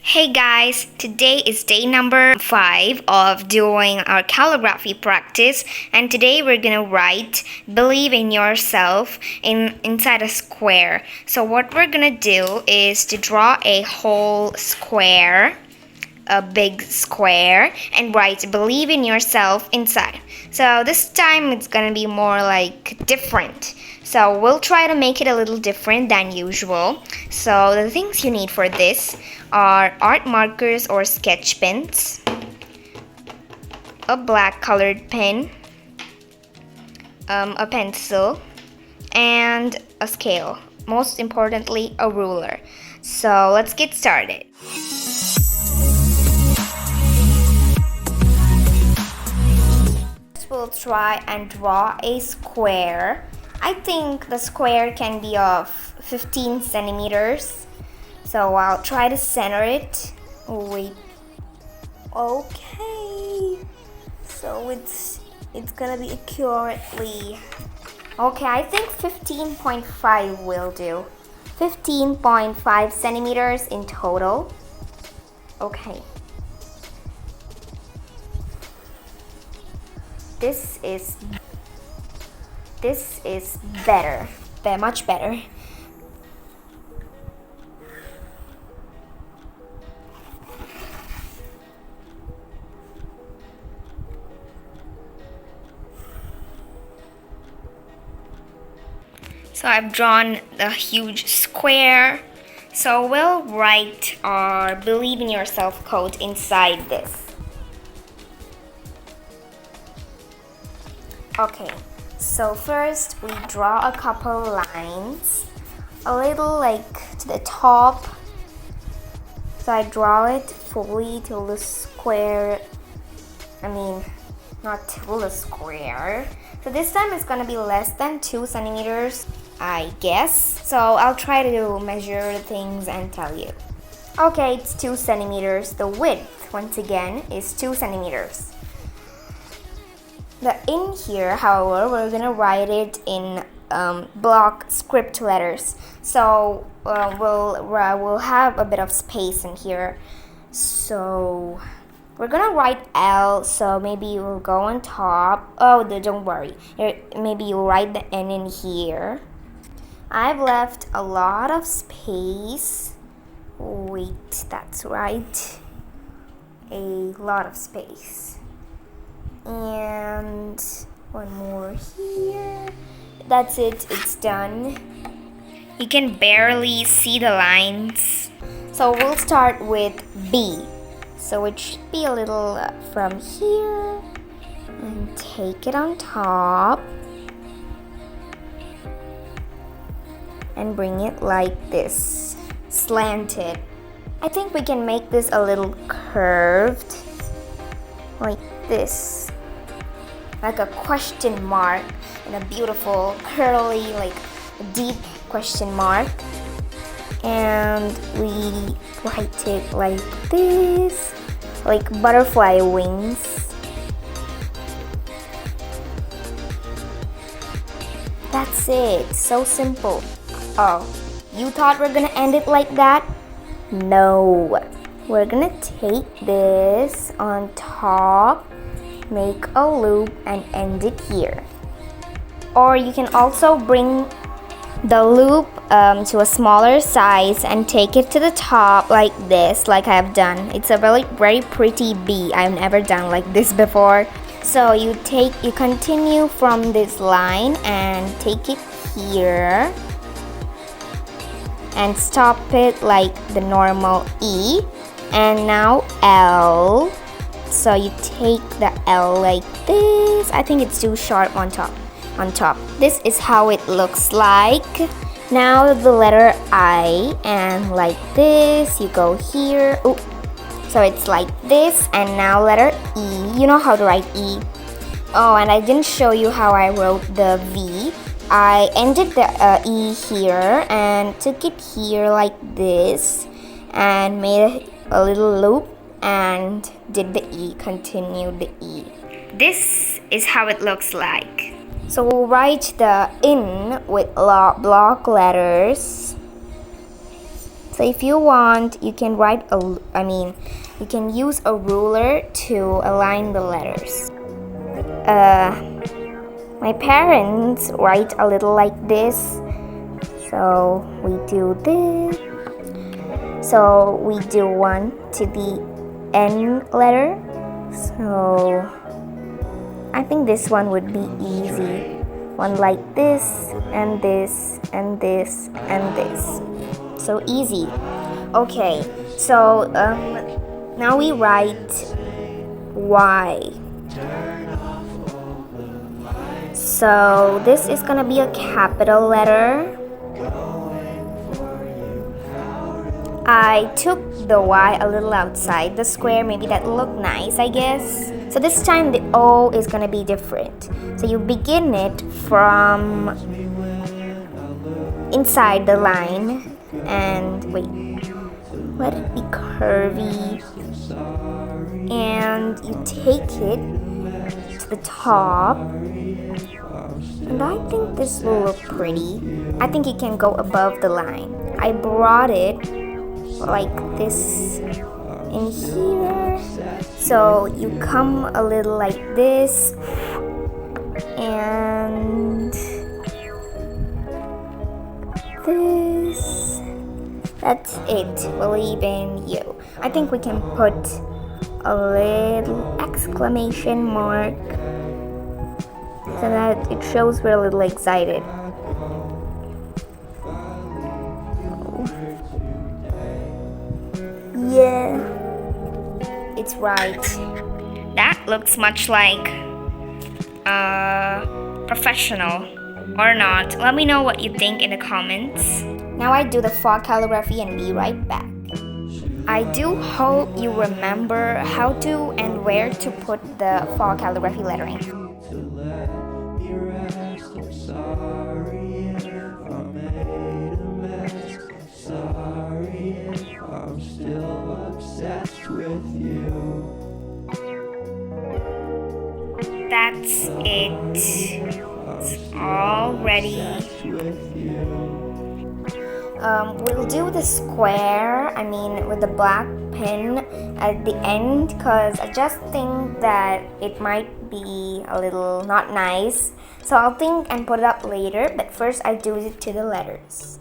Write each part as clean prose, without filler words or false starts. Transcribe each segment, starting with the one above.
Hey guys, today is day number 5 of doing our calligraphy practice, and today we're gonna write "Believe in yourself" inside a square. So what we're gonna do is to draw a whole square, a big square, and write "Believe in yourself" inside. So this time it's gonna be more like different. So we'll try to make it a little different than usual. So the things you need for this are art markers or sketch pens, a black colored pen, a pencil, and a scale. Most importantly, a ruler. So let's get started. We'll try and draw a square. I think the square can be of 15 centimeters. So I'll try to center it. Oh, wait. Okay. So it's gonna be accurately. Okay, I think 15.5 will do. 15.5 centimeters in total. Okay. This is better. Much better. So I've drawn a huge square. So we'll write our "Believe in yourself" quote inside this. Okay, so first we draw a couple lines, a little like to the top. So I draw it fully till the square, not till the square. So this time it's gonna be less than 2 centimeters, I guess. So I'll try to measure things and tell you. Okay, it's 2 centimeters. The width, once again, is 2 centimeters. The in here, however, we're gonna write it in block script letters. So we'll have a bit of space in here. So we're gonna write L. So maybe we'll go on top. Oh, don't worry. Maybe you'll write the N in here. I've left a lot of space. Wait, that's right. A lot of space. And one more here. That's it, it's done. You can barely see the lines. So we'll start with B. So it should be a little from here and take it on top and bring it like this, slanted. I think we can make this a little curved, like this, like a question mark and a beautiful curly, like deep question mark. And we write it like this, like butterfly wings. That's it, so simple. Oh, you thought we're gonna end it like that? No, we're gonna take this on top, make a loop, and end it here. Or you can also bring the loop to a smaller size and take it to the top like this, like I've done. It's a very pretty bee. I've never done like this before. So you continue from this line and take it here and stop it like the normal E. And now L. So you take the L like this. I think it's too sharp on top. This is how it looks like. Now the letter I, and like this, you go here. Ooh. So it's like this, and now letter E. You know how to write E. Oh, and I didn't show you how I wrote the V. I ended the E here and took it here like this and made a little loop and did the E, continued the E. This is how it looks like. So we'll write the in with block letters. So So if you want, you can you can use a ruler to align the letters. My parents write a little like this, so we do this. So we do one to the N letter. So I think this one would be easy. One like this, and this, and this, and this. So easy. Okay, so now we write Y. So this is gonna be a capital letter. I took the Y a little outside the square, maybe that looked nice, I guess. So this time the O is gonna be different. So you begin it from inside the line and wait, let it be curvy. And you take it to the top. And I think this will look pretty. I think it can go above the line. I brought it like this in here. So you come a little like this. And this. That's it. Believe in you. I think we can put a little exclamation mark so that it shows we're a little excited. Yeah, it's right. That looks much like professional or not. Let me know what you think in the comments. Now I do the fog calligraphy and be right back. I do hope you remember how to and where to put the fog calligraphy lettering. I'm still obsessed with you. That's it. It's all ready. We'll do the square, with the black pin at the end, because I just think that it might be a little not nice. So I'll think and put it up later, but first I do it to the letters.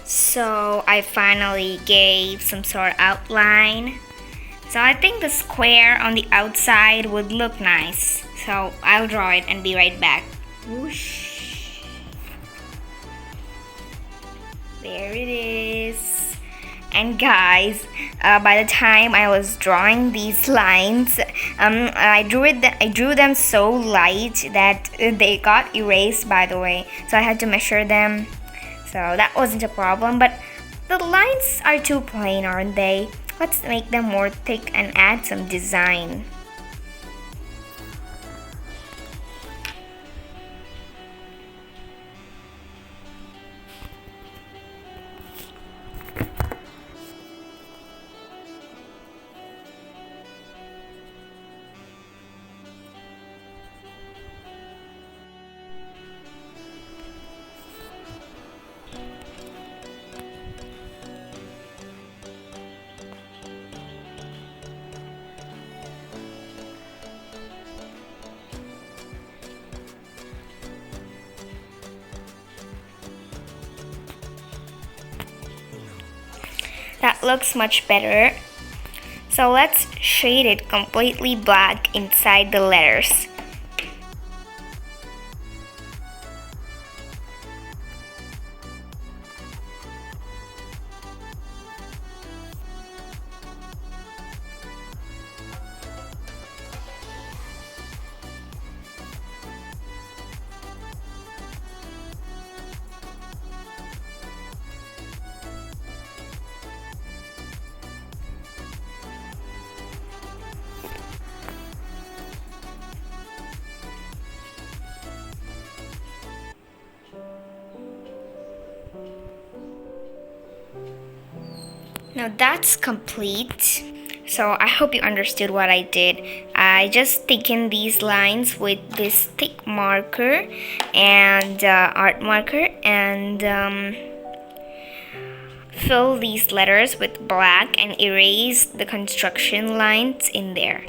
So I finally gave some sort of outline. So I think the square on the outside would look nice. So I'll draw it and be right back. Whoosh. There it is. And guys, by the time I was drawing these lines, I drew them so light that they got erased, by the way. So I had to measure them. So that wasn't a problem, but the lines are too plain, aren't they? Let's make them more thick and add some design. That looks much better. So let's shade it completely black inside the letters. Now that's complete. So I hope you understood what I did. I just taken these lines with this thick marker and art marker and fill these letters with black and erase the construction lines in there.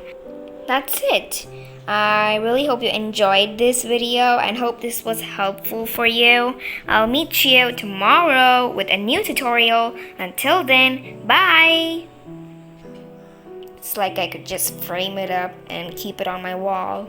That's it. I really hope you enjoyed this video and hope this was helpful for you. I'll meet you tomorrow with a new tutorial. Until then, bye! It's like I could just frame it up and keep it on my wall.